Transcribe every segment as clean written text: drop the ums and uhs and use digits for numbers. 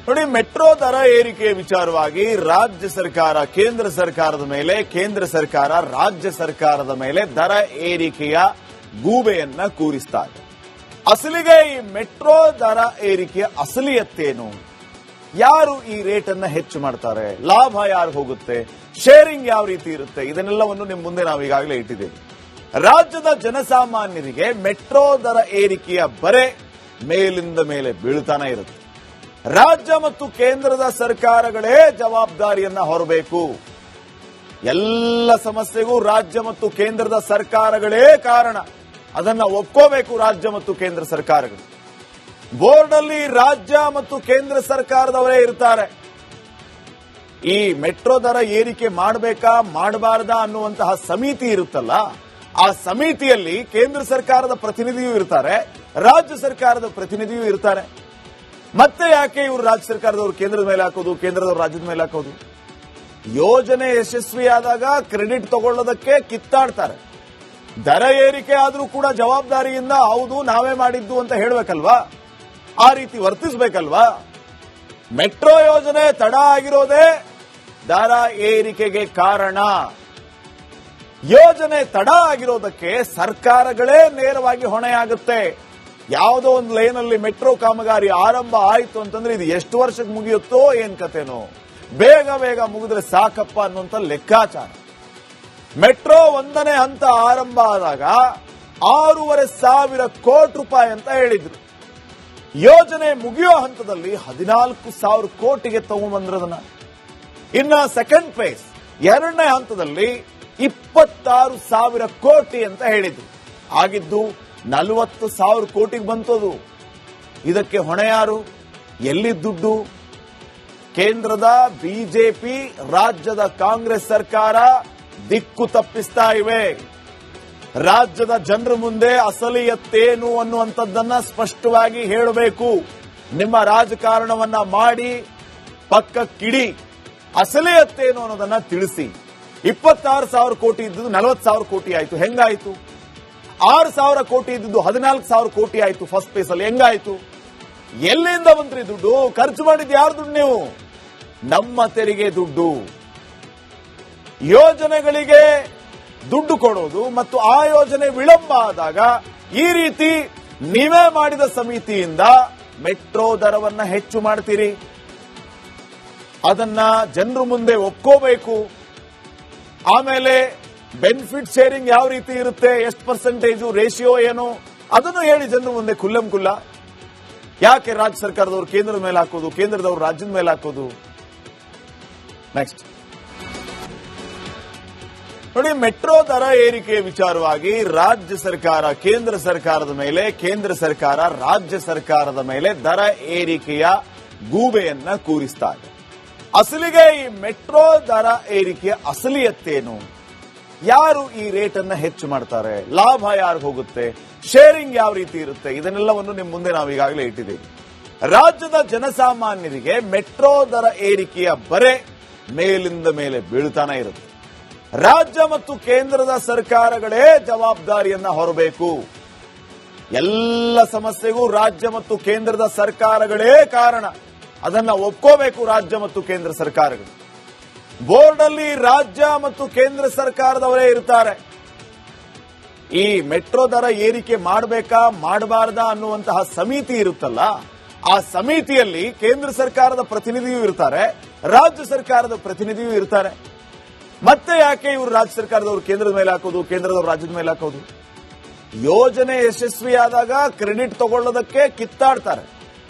ನೋಡಿ, ಮೆಟ್ರೋ ದರ ಏರಿಕೆ ವಿಚಾರವಾಗಿ ರಾಜ್ಯ ಸರ್ಕಾರ ಕೇಂದ್ರ ಸರ್ಕಾರದ ಮೇಲೆ, ಕೇಂದ್ರ ಸರ್ಕಾರ ರಾಜ್ಯ ಸರ್ಕಾರದ ಮೇಲೆ ದರ ಏರಿಕೆಯ ಗೂಬೆಯನ್ನ ಕೂರಿಸ್ತಾ ಇದೆ. ಅಸಲಿಗೆ ಈ ಮೆಟ್ರೋ ದರ ಏರಿಕೆಯ ಅಸಲಿಯತ್ತೇನು? ಯಾರು ಈ ರೇಟ್ ಅನ್ನ ಹೆಚ್ಚು ಮಾಡ್ತಾರೆ? ಲಾಭ ಯಾರು ಹೋಗುತ್ತೆ? ಶೇರಿಂಗ್ ಯಾವ ರೀತಿ ಇರುತ್ತೆ? ಇದನ್ನೆಲ್ಲವನ್ನು ನಿಮ್ಮ ಮುಂದೆ ನಾವು ಈಗಾಗಲೇ ಇಟ್ಟಿದ್ದೇವೆ. ರಾಜ್ಯದ ಜನಸಾಮಾನ್ಯರಿಗೆ ಮೆಟ್ರೋ ದರ ಏರಿಕೆಯ ಬರೆ ಮೇಲಿಂದ ಮೇಲೆ ಬೀಳ್ತಾನೆ ಇರುತ್ತೆ. ರಾಜ್ಯ ಮತ್ತು ಕೇಂದ್ರದ ಸರ್ಕಾರಗಳೇ ಜವಾಬ್ದಾರಿಯನ್ನ ಹೊರಬೇಕು. ಎಲ್ಲ ಸಮಸ್ಯೆಗೂ ರಾಜ್ಯ ಮತ್ತು ಕೇಂದ್ರದ ಸರ್ಕಾರಗಳೇ ಕಾರಣ. ಅದನ್ನ ಒಪ್ಕೋಬೇಕು ರಾಜ್ಯ ಮತ್ತು ಕೇಂದ್ರ ಸರ್ಕಾರಗಳು. ಬೋರ್ಡ್ ಅಲ್ಲಿ ರಾಜ್ಯ ಮತ್ತು ಕೇಂದ್ರ ಸರ್ಕಾರದವರೇ ಇರ್ತಾರೆ. ಈ ಮೆಟ್ರೋ ದರ ಏರಿಕೆ ಮಾಡಬೇಕಾ ಮಾಡಬಾರದಾ ಅನ್ನುವಂತಹ ಸಮಿತಿ ಇರುತ್ತಲ್ಲ, ಆ ಸಮಿತಿಯಲ್ಲಿ ಕೇಂದ್ರ ಸರ್ಕಾರದ ಪ್ರತಿನಿಧಿಯೂ ಇರ್ತಾರೆ, ರಾಜ್ಯ ಸರ್ಕಾರದ ಪ್ರತಿನಿಧಿಯೂ ಇರ್ತಾರೆ. ಮತ್ತೆ ಯಾಕೆ ಇವರು ರಾಜ್ಯ ಸರ್ಕಾರದವರು ಕೇಂದ್ರದ ಮೇಲೆ ಹಾಕೋದು, ಕೇಂದ್ರದವರು ರಾಜ್ಯದ ಮೇಲೆ ಹಾಕೋದು? ಯೋಜನೆ ಯಶಸ್ವಿಯಾದಾಗ ಕ್ರೆಡಿಟ್ ತಗೊಳ್ಳೋದಕ್ಕೆ ಕಿತ್ತಾಡ್ತಾರೆ. ದರ ಏರಿಕೆ ಆದ್ರೂ ಕೂಡ ಜವಾಬ್ದಾರಿಯಿಂದ ಹೌದು ನಾವೇ ಮಾಡಿದ್ದು ಅಂತ ಹೇಳಬೇಕಲ್ವಾ? ಆ ರೀತಿ ವರ್ತಿಸಬೇಕಲ್ವಾ? ಮೆಟ್ರೋ ಯೋಜನೆ ತಡ ಆಗಿರೋದೇ ದರ ಏರಿಕೆಗೆ ಕಾರಣ. ಯೋಜನೆ ತಡ ಆಗಿರೋದಕ್ಕೆ ಸರ್ಕಾರಗಳೇ ನೇರವಾಗಿ ಹೊಣೆಯಾಗುತ್ತೆ. ಯಾವುದೋ ಒಂದು ಲೈನಲ್ಲಿ ಮೆಟ್ರೋ ಕಾಮಗಾರಿ ಆರಂಭ ಆಯಿತು ಅಂತಂದ್ರೆ ಇದು ಎಷ್ಟು ವರ್ಷಕ್ಕೆ ಮುಗಿಯುತ್ತೋ ಏನ್ ಕತೆನೋ, ಬೇಗ ಬೇಗ ಮುಗಿದ್ರೆ ಸಾಕಪ್ಪ ಅನ್ನುವಂತ ಲೆಕ್ಕಾಚಾರ. ಮೆಟ್ರೋ 1ನೇ ಹಂತ ಆರಂಭ ಆದಾಗ 6,500 ಕೋಟಿ ರೂಪಾಯಿ ಅಂತ ಹೇಳಿದ್ರು. ಯೋಜನೆ ಮುಗಿಯೋ ಹಂತದಲ್ಲಿ 14,000 ಕೋಟಿಗೆ ತಗೊಂಡ್ಬಂದ್ರದನ್ನ. ಇನ್ನ ಸೆಕೆಂಡ್ ಫೇಸ್ 2ನೇ ಹಂತದಲ್ಲಿ 26,000 ಕೋಟಿ ಅಂತ ಹೇಳಿದ್ರು. ಆಗಿದ್ದು 40,000 ಕೋಟಿಗೆ ಬಂತದು. ಇದಕ್ಕೆ ಹೊಣೆ ಯಾರು? ಎಲ್ಲಿ ದುಡ್ಡು? ಕೇಂದ್ರದ ಬಿಜೆಪಿ, ರಾಜ್ಯದ ಕಾಂಗ್ರೆಸ್ ಸರ್ಕಾರ ದಿಕ್ಕು ತಪ್ಪಿಸ್ತಾ ಇವೆ. ರಾಜ್ಯದ ಜನರ ಮುಂದೆ ಅಸಲಿಯತ್ತೇನು ಅನ್ನುವಂಥದ್ದನ್ನ ಸ್ಪಷ್ಟವಾಗಿ ಹೇಳಬೇಕು. ನಿಮ್ಮ ರಾಜಕಾರಣವನ್ನ ಮಾಡಿ ಪಕ್ಕಕ್ಕಿಡಿ, ಅಸಲಿಯತ್ತೇನು ಅನ್ನೋದನ್ನ ತಿಳಿಸಿ. 26,000 ಕೋಟಿ ಇದ್ದು 40,000 ಕೋಟಿ ಆಯ್ತು, ಹೆಂಗಾಯ್ತು? 6,000 ಕೋಟಿ ಇದ್ದು 14,000 ಕೋಟಿ ಆಯ್ತು ಫಸ್ಟ್ ಫೇಸ್ ಅಲ್ಲಿ, ಹೆಂಗಾಯ್ತು? ಎಲ್ಲಿಂದ ಬಂದ್ರಿ ದುಡ್ಡು? ಖರ್ಚು ಮಾಡಿದ್ದು ಯಾರು ದುಡ್ಡು? ನೀವು ನಮ್ಮ ತೆರಿಗೆ ದುಡ್ಡು. ಯೋಜನೆಗಳಿಗೆ ದುಡ್ಡು ಕೊಡೋದು ಮತ್ತು ಆ ಯೋಜನೆ ವಿಳಂಬ ಆದಾಗ ಈ ರೀತಿ ನೀವೇ ಮಾಡಿದ ಸಮಿತಿಯಿಂದ ಮೆಟ್ರೋ ದರವನ್ನ ಹೆಚ್ಚು ಮಾಡ್ತೀರಿ. ಅದನ್ನ ಜನರ ಮುಂದೆ ಒಪ್ಕೋಬೇಕು. ಆಮೇಲೆ ಬೆನಿಫಿಟ್ ಶೇರಿಂಗ್ ಯಾವ ರೀತಿ ಇರುತ್ತೆ, ಎಷ್ಟು ಪರ್ಸೆಂಟೇಜು, ರೇಷಿಯೋ ಏನು, ಅದನ್ನು ಹೇಳಿ ಜನರ ಮುಂದೆ ಖುಲ್ಲಂ ಖುಲ್ಲ. ಯಾಕೆ ರಾಜ್ಯ ಸರ್ಕಾರದವರು ಕೇಂದ್ರದ ಮೇಲೆ ಹಾಕೋದು, ಕೇಂದ್ರದವರು ರಾಜ್ಯದ ಮೇಲೆ ಹಾಕೋದು? ನೆಕ್ಸ್ಟ್ ನೋಡಿ, ಮೆಟ್ರೋ ದರ ಏರಿಕೆ ವಿಚಾರವಾಗಿ ರಾಜ್ಯ ಸರ್ಕಾರ ಕೇಂದ್ರ ಸರ್ಕಾರದ ಮೇಲೆ, ಕೇಂದ್ರ ಸರ್ಕಾರ ರಾಜ್ಯ ಸರ್ಕಾರದ ಮೇಲೆ ದರ ಏರಿಕೆಯ ಗೂಬೆಯನ್ನ ಕೂರಿಸ್ತಾ ಇದೆ. ಅಸಲಿಗೆ ಈ ಮೆಟ್ರೋ ದರ ಏರಿಕೆಯ ಅಸಲಿಯತ್ತೇನು? ಯಾರು ಈ ರೇಟ್ ಅನ್ನ ಹೆಚ್ಚು ಮಾಡ್ತಾರೆ? ಲಾಭ ಯಾರು ಹೋಗುತ್ತೆ? ಶೇರಿಂಗ್ ಯಾವ ರೀತಿ ಇರುತ್ತೆ? ಇದನ್ನೆಲ್ಲವನ್ನು ನಿಮ್ಮ ಮುಂದೆ ನಾವು ಈಗಾಗಲೇ ಇಟ್ಟಿದ್ದೇವೆ. ರಾಜ್ಯದ ಜನಸಾಮಾನ್ಯರಿಗೆ ಮೆಟ್ರೋ ದರ ಏರಿಕೆಯ ಬರೆ ಮೇಲಿಂದ ಮೇಲೆ ಬೀಳ್ತಾನೆ ಇರುತ್ತೆ. ರಾಜ್ಯ ಮತ್ತು ಕೇಂದ್ರದ ಸರ್ಕಾರಗಳೇ ಜವಾಬ್ದಾರಿಯನ್ನ ಹೊರಬೇಕು. ಎಲ್ಲ ಸಮಸ್ಯೆಗೂ ರಾಜ್ಯ ಮತ್ತು ಕೇಂದ್ರದ ಸರ್ಕಾರಗಳೇ ಕಾರಣ. ಅದನ್ನ ಒಪ್ಕೋಬೇಕು ರಾಜ್ಯ ಮತ್ತು ಕೇಂದ್ರ ಸರ್ಕಾರಗಳು. ಬೋರ್ಡ್ ಅಲ್ಲಿ ರಾಜ್ಯ ಮತ್ತು ಕೇಂದ್ರ ಸರ್ಕಾರದವರೇ ಇರ್ತಾರೆ. ಈ ಮೆಟ್ರೋ ದರ ಏರಿಕೆ ಮಾಡಬೇಕಾ ಮಾಡಬಾರದಾ ಅನ್ನುವಂತಹ ಸಮಿತಿ ಇರುತ್ತಲ್ಲ, ಆ ಸಮಿತಿಯಲ್ಲಿ ಕೇಂದ್ರ ಸರ್ಕಾರದ ಪ್ರತಿನಿಧಿಯೂ ಇರ್ತಾರೆ, ರಾಜ್ಯ ಸರ್ಕಾರದ ಪ್ರತಿನಿಧಿಯೂ ಇರ್ತಾರೆ. ಮತ್ತೆ ಯಾಕೆ ಇವರು ರಾಜ್ಯ ಸರ್ಕಾರದವರು ಕೇಂದ್ರದ ಮೇಲೆ ಹಾಕೋದು, ಕೇಂದ್ರದವರು ರಾಜ್ಯದ ಮೇಲೆ ಹಾಕೋದು? ಯೋಜನೆ ಯಶಸ್ವಿಯಾದಾಗ ಕ್ರೆಡಿಟ್ ತಗೊಳ್ಳೋದಕ್ಕೆ ಕಿತ್ತಾಡ್ತಾರೆ.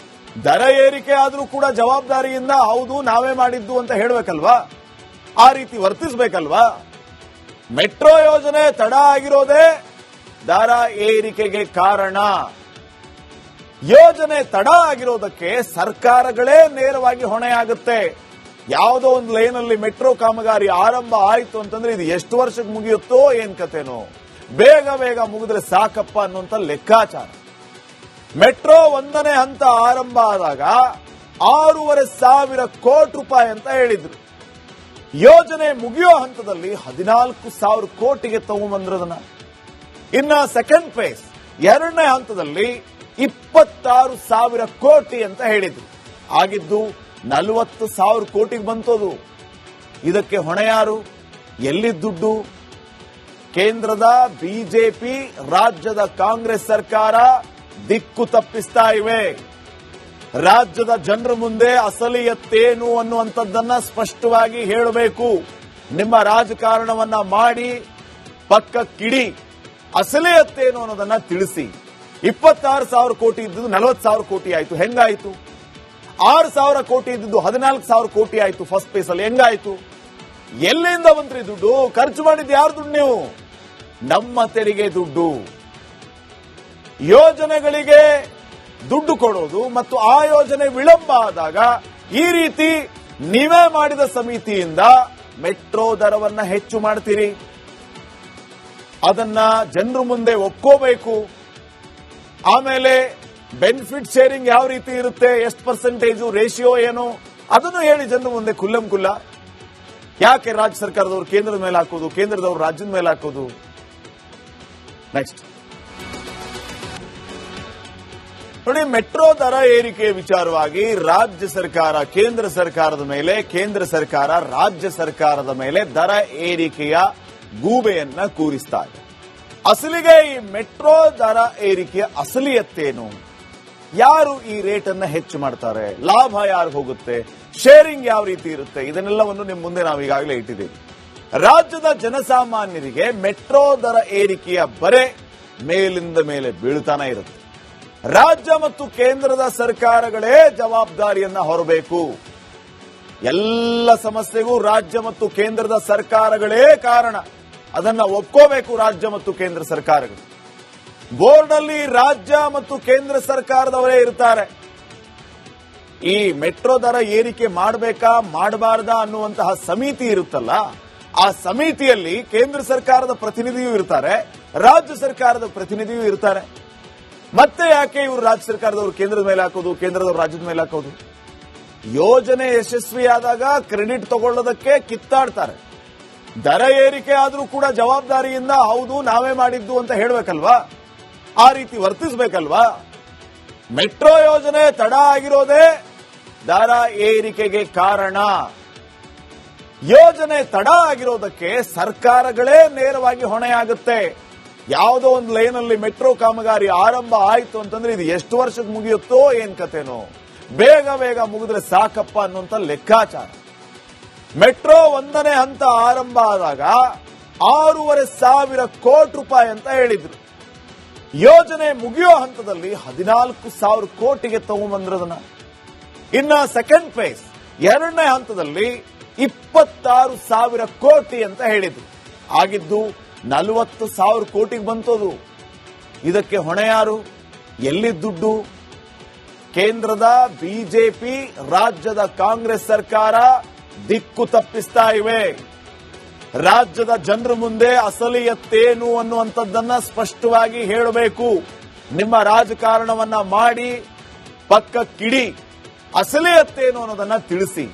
ದರ ಏರಿಕೆ ಆದ್ರೂ ಕೂಡ ಜವಾಬ್ದಾರಿಯಿಂದ ಹೌದು ನಾವೇ ಮಾಡಿದ್ದು ಅಂತ ಹೇಳಬೇಕಲ್ವಾ? ಆ ರೀತಿ ವರ್ತಿಸಬೇಕಲ್ವಾ? ಮೆಟ್ರೋ ಯೋಜನೆ ತಡ ಆಗಿರೋದೇ ದರ ಏರಿಕೆಗೆ ಕಾರಣ. ಯೋಜನೆ ತಡ ಆಗಿರೋದಕ್ಕೆ ಸರ್ಕಾರಗಳೇ ನೇರವಾಗಿ ಹೊಣೆಯಾಗುತ್ತೆ. ಯಾವುದೋ ಒಂದು ಲೈನಲ್ಲಿ ಮೆಟ್ರೋ ಕಾಮಗಾರಿ ಆರಂಭ ಆಯಿತು ಅಂತಂದ್ರೆ ಇದು ಎಷ್ಟು ವರ್ಷಕ್ಕೆ ಮುಗಿಯುತ್ತೋ ಏನ್ ಕತೆನೋ, ಬೇಗ ಬೇಗ ಮುಗಿದ್ರೆ ಸಾಕಪ್ಪ ಅನ್ನುವಂತ ಲೆಕ್ಕಾಚಾರ. ಮೆಟ್ರೋ 1ನೇ ಹಂತ ಆರಂಭ ಆದಾಗ 6,500 ಕೋಟಿ ರೂಪಾಯಿ ಅಂತ ಹೇಳಿದ್ರು. ಯೋಜನೆ ಮುಗಿಯೋ ಹಂತದಲ್ಲಿ 14,000 ಕೋಟಿಗೆ ತಗೊಂಡ್ಬಂದ್ರದನ್ನ. ಇನ್ನ ಸೆಕೆಂಡ್ ಫೇಸ್ 2ನೇ ಹಂತದಲ್ಲಿ 26,000 ಕೋಟಿ ಅಂತ ಹೇಳಿದ್ರು. ಆಗಿದ್ದು 40,000 ಕೋಟಿಗೆ ಬಂತದು. ಇದಕ್ಕೆ ಹೊಣೆ ಯಾರು? ಎಲ್ಲಿ ದುಡ್ಡು? ಕೇಂದ್ರದ ಬಿಜೆಪಿ, ರಾಜ್ಯದ ಕಾಂಗ್ರೆಸ್ ಸರ್ಕಾರ ದಿಕ್ಕು ತಪ್ಪಿಸ್ತಾ ಇವೆ. ರಾಜ್ಯದ ಜನರ ಮುಂದೆ ಅಸಲಿಯತ್ತೇನು ಅನ್ನುವಂಥದ್ದನ್ನ ಸ್ಪಷ್ಟವಾಗಿ ಹೇಳಬೇಕು. ನಿಮ್ಮ ರಾಜಕಾರಣವನ್ನ ಮಾಡಿ ಪಕ್ಕಕ್ಕಿಡಿ, ಅಸಲಿಯತ್ತೇನು ಅನ್ನೋದನ್ನ ತಿಳಿಸಿ. 26,000 ಕೋಟಿ ಇದ್ದುದು 40,000 ಕೋಟಿ ಆಯ್ತು, ಹೆಂಗಾಯ್ತು? 6,000 ಕೋಟಿ ಇದ್ದುದು 14,000 ಕೋಟಿ ಆಯ್ತು ಫಸ್ಟ್ ಫೇಸ್ ಅಲ್ಲಿ, ಹೆಂಗಾಯ್ತು? ಎಲ್ಲಿಂದ ಬಂದ್ರಿ ದುಡ್ಡು? ಖರ್ಚು ಮಾಡಿದ್ದು ಯಾರು ದುಡ್ಡು? ನೀವು ನಮ್ಮ ತೆರಿಗೆ ದುಡ್ಡು. ಯೋಜನೆಗಳಿಗೆ ದುಡ್ಡು ಕೊಡೋದು ಮತ್ತು ಆ ಯೋಜನೆ ವಿಳಂಬ ಆದಾಗ ಈ ರೀತಿ ನೀವೇ ಮಾಡಿದ ಸಮಿತಿಯಿಂದ ಮೆಟ್ರೋ ದರವನ್ನ ಹೆಚ್ಚು ಮಾಡ್ತೀರಿ. ಅದನ್ನ ಜನರ ಮುಂದೆ ಒಪ್ಕೋಬೇಕು. ಆಮೇಲೆ ಬೆನಿಫಿಟ್ ಶೇರಿಂಗ್ ಯಾವ ರೀತಿ ಇರುತ್ತೆ, ಎಷ್ಟು ಪರ್ಸೆಂಟೇಜು, ರೇಷಿಯೋ ಏನು, ಅದನ್ನು ಹೇಳಿ ಜನರ ಮುಂದೆ ಕುಲ್ಲಂಕುಲ್ಲ. ಯಾಕೆ ರಾಜ್ಯ ಸರ್ಕಾರದವರು ಕೇಂದ್ರದ ಮೇಲೆ ಹಾಕೋದು, ಕೇಂದ್ರದವರು ರಾಜ್ಯದ ಮೇಲೆ ಹಾಕೋದು? ನೆಕ್ಸ್ಟ್ ನೋಡಿ, ಮೆಟ್ರೋ ದರ ಏರಿಕೆ ವಿಚಾರವಾಗಿ ರಾಜ್ಯ ಸರ್ಕಾರ ಕೇಂದ್ರ ಸರ್ಕಾರದ ಮೇಲೆ, ಕೇಂದ್ರ ಸರ್ಕಾರ ರಾಜ್ಯ ಸರ್ಕಾರದ ಮೇಲೆ ದರ ಏರಿಕೆಯ ಗೂಬೆಯನ್ನ ಕೂರಿಸ್ತಾ ಇದೆ. ಅಸಲಿಗೆ ಈ ಮೆಟ್ರೋ ದರ ಏರಿಕೆಯ ಅಸಲಿಯತ್ತೇನು? ಯಾರು ಈ ರೇಟ್ ಅನ್ನ ಹೆಚ್ಚು ಮಾಡ್ತಾರೆ? ಲಾಭ ಯಾರು ಹೋಗುತ್ತೆ? ಶೇರಿಂಗ್ ಯಾವ ರೀತಿ ಇರುತ್ತೆ? ಇದನ್ನೆಲ್ಲವನ್ನು ನಿಮ್ಮ ಮುಂದೆ ನಾವು ಈಗಾಗಲೇ ಇಟ್ಟಿದ್ದೀವಿ. ರಾಜ್ಯದ ಜನಸಾಮಾನ್ಯರಿಗೆ ಮೆಟ್ರೋ ದರ ಏರಿಕೆಯ ಬರೆ ಮೇಲಿಂದ ಮೇಲೆ ಬೀಳ್ತಾನೆ ಇರುತ್ತೆ. ರಾಜ್ಯ ಮತ್ತು ಕೇಂದ್ರದ ಸರ್ಕಾರಗಳೇ ಜವಾಬ್ದಾರಿಯನ್ನ ಹೊರಬೇಕು. ಎಲ್ಲ ಸಮಸ್ಯೆಗೂ ರಾಜ್ಯ ಮತ್ತು ಕೇಂದ್ರದ ಸರ್ಕಾರಗಳೇ ಕಾರಣ. ಅದನ್ನ ಒಪ್ಕೋಬೇಕು ರಾಜ್ಯ ಮತ್ತು ಕೇಂದ್ರ ಸರ್ಕಾರಗಳು. ಬೋರ್ಡ್ ಅಲ್ಲಿ ರಾಜ್ಯ ಮತ್ತು ಕೇಂದ್ರ ಸರ್ಕಾರದವರೇ ಇರ್ತಾರೆ. ಈ ಮೆಟ್ರೋ ದರ ಏರಿಕೆ ಮಾಡಬೇಕಾ ಮಾಡಬಾರ್ದಾ ಅನ್ನುವಂತಹ ಸಮಿತಿ ಇರುತ್ತಲ್ಲ, ಆ ಸಮಿತಿಯಲ್ಲಿ ಕೇಂದ್ರ ಸರ್ಕಾರದ ಪ್ರತಿನಿಧಿಯೂ ಇರ್ತಾರೆ, ರಾಜ್ಯ ಸರ್ಕಾರದ ಪ್ರತಿನಿಧಿಯೂ ಇರ್ತಾರೆ. ಮತ್ತೆ ಯಾಕೆ ಇವರು ರಾಜ್ಯ ಸರ್ಕಾರದವರು ಕೇಂದ್ರದ ಮೇಲೆ ಹಾಕೋದು, ಕೇಂದ್ರದವರು ರಾಜ್ಯದ ಮೇಲೆ ಹಾಕೋದು? ಯೋಜನೆ ಯಶಸ್ವಿಯಾದಾಗ ಕ್ರೆಡಿಟ್ ತಗೊಳ್ಳೋದಕ್ಕೆ ಕಿತ್ತಾಡ್ತಾರೆ. ದರ ಏರಿಕೆ ಆದ್ರೂ ಕೂಡ ಜವಾಬ್ದಾರಿಯಿಂದ ಹೌದು ನಾವೇ ಮಾಡಿದ್ದು ಅಂತ ಹೇಳಬೇಕಲ್ವಾ? ಆ ರೀತಿ ವರ್ತಿಸಬೇಕಲ್ವಾ? ಮೆಟ್ರೋ ಯೋಜನೆ ತಡ ಆಗಿರೋದೇ ದರ ಏರಿಕೆಗೆ ಕಾರಣ. ಯೋಜನೆ ತಡ ಆಗಿರೋದಕ್ಕೆ ಸರ್ಕಾರಗಳೇ ನೇರವಾಗಿ ಹೊಣೆಯಾಗುತ್ತೆ. ಯಾವುದೋ ಒಂದು ಲೈನಲ್ಲಿ ಮೆಟ್ರೋ ಕಾಮಗಾರಿ ಆರಂಭ ಆಯ್ತು ಅಂತಂದ್ರೆ ಇದು ಎಷ್ಟು ವರ್ಷಕ್ಕೆ ಮುಗಿಯುತ್ತೋ ಏನ್ ಕಥೆನೋ, ಬೇಗ ಬೇಗ ಮುಗಿದ್ರೆ ಸಾಕಪ್ಪ ಅನ್ನುವಂತ ಲೆಕ್ಕಾಚಾರ. ಮೆಟ್ರೋ 1ನೇ ಹಂತ ಆರಂಭ ಆದಾಗ 6,500 ಕೋಟಿ ರೂಪಾಯಿ ಅಂತ ಹೇಳಿದ್ರು. ಯೋಜನೆ ಮುಗಿಯೋ ಹಂತದಲ್ಲಿ 14,000 ಕೋಟಿಗೆ ತಗೊಂಡ್ಬಂದ್ರದನ್ನ. ಇನ್ನ ಸೆಕೆಂಡ್ ಫೇಸ್ 2ನೇ ಹಂತದಲ್ಲಿ 26,000 ಕೋಟಿ ಅಂತ ಹೇಳಿದ್ರು. ಆಗಿದ್ದು 40,000 ಕೋಟಿಗೆ ಬಂತದು. ಇದಕ್ಕೆ ಹೊಣೆ ಯಾರು? ಎಲ್ಲಿ ದುಡ್ಡು? ಕೇಂದ್ರದ ಬಿಜೆಪಿ, ರಾಜ್ಯದ ಕಾಂಗ್ರೆಸ್ ಸರ್ಕಾರ ದಿಕ್ಕು ತಪ್ಪಿಸ್ತಾ ಇವೆ. ರಾಜ್ಯದ ಜನರ ಮುಂದೆ ಅಸಲಿಯತ್ತೇನು ಅನ್ನುವಂಥದ್ದನ್ನ ಸ್ಪಷ್ಟವಾಗಿ ಹೇಳಬೇಕು. ನಿಮ್ಮ ರಾಜಕಾರಣವನ್ನ ಮಾಡಿ ಪಕ್ಕಕ್ಕಿಡಿ, ಅಸಲಿಯತ್ತೇನು ಅನ್ನೋದನ್ನ ತಿಳಿಸಿ.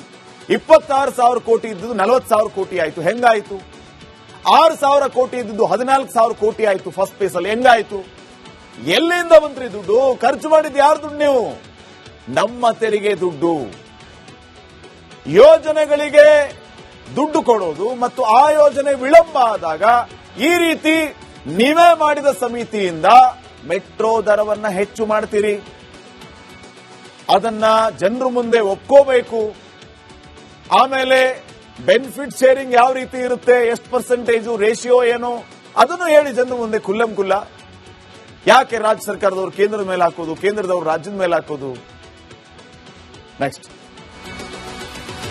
26,000 ಕೋಟಿ ಇದ್ದುದು 40,000 ಕೋಟಿ ಆಯ್ತು, ಹೆಂಗಾಯ್ತು? 6,000 ಕೋಟಿ ಇದ್ದುದು 14,000 ಕೋಟಿ ಆಯ್ತು ಫಸ್ಟ್ ಫೇಸ್ ಅಲ್ಲಿ, ಹೆಂಗಾಯ್ತು? ಎಲ್ಲಿಂದ ಬಂದ್ರಿ ದುಡ್ಡು? ಖರ್ಚು ಮಾಡಿದ್ದು ಯಾರು ದುಡ್ಡು? ನೀವು ನಮ್ಮ ತೆರಿಗೆ ದುಡ್ಡು. ಯೋಜನೆಗಳಿಗೆ ದುಡ್ಡು ಕೊಡೋದು ಮತ್ತು ಆ ಯೋಜನೆ ವಿಳಂಬ ಆದಾಗ ಈ ರೀತಿ ನೀವೇ ಮಾಡಿದ ಸಮಿತಿಯಿಂದ ಮೆಟ್ರೋ ದರವನ್ನ ಹೆಚ್ಚು ಮಾಡ್ತೀರಿ. ಅದನ್ನ ಜನರ ಮುಂದೆ ಒಪ್ಕೋಬೇಕು. ಆಮೇಲೆ ಬೆನಿಫಿಟ್ ಶೇರಿಂಗ್ ಯಾವ ರೀತಿ ಇರುತ್ತೆ, ಎಷ್ಟು ಪರ್ಸೆಂಟೇಜು, ರೇಷಿಯೋ ಏನು, ಅದನ್ನು ಹೇಳಿ ಜನರ ಮುಂದೆ ಕುಲ್ಲಂಕುಲ್ಲ. ಯಾಕೆ ರಾಜ್ಯ ಸರ್ಕಾರದವರು ಕೇಂದ್ರದ ಮೇಲೆ ಹಾಕೋದು, ಕೇಂದ್ರದವರು ರಾಜ್ಯದ ಮೇಲೆ ಹಾಕೋದು? ನೆಕ್ಸ್ಟ್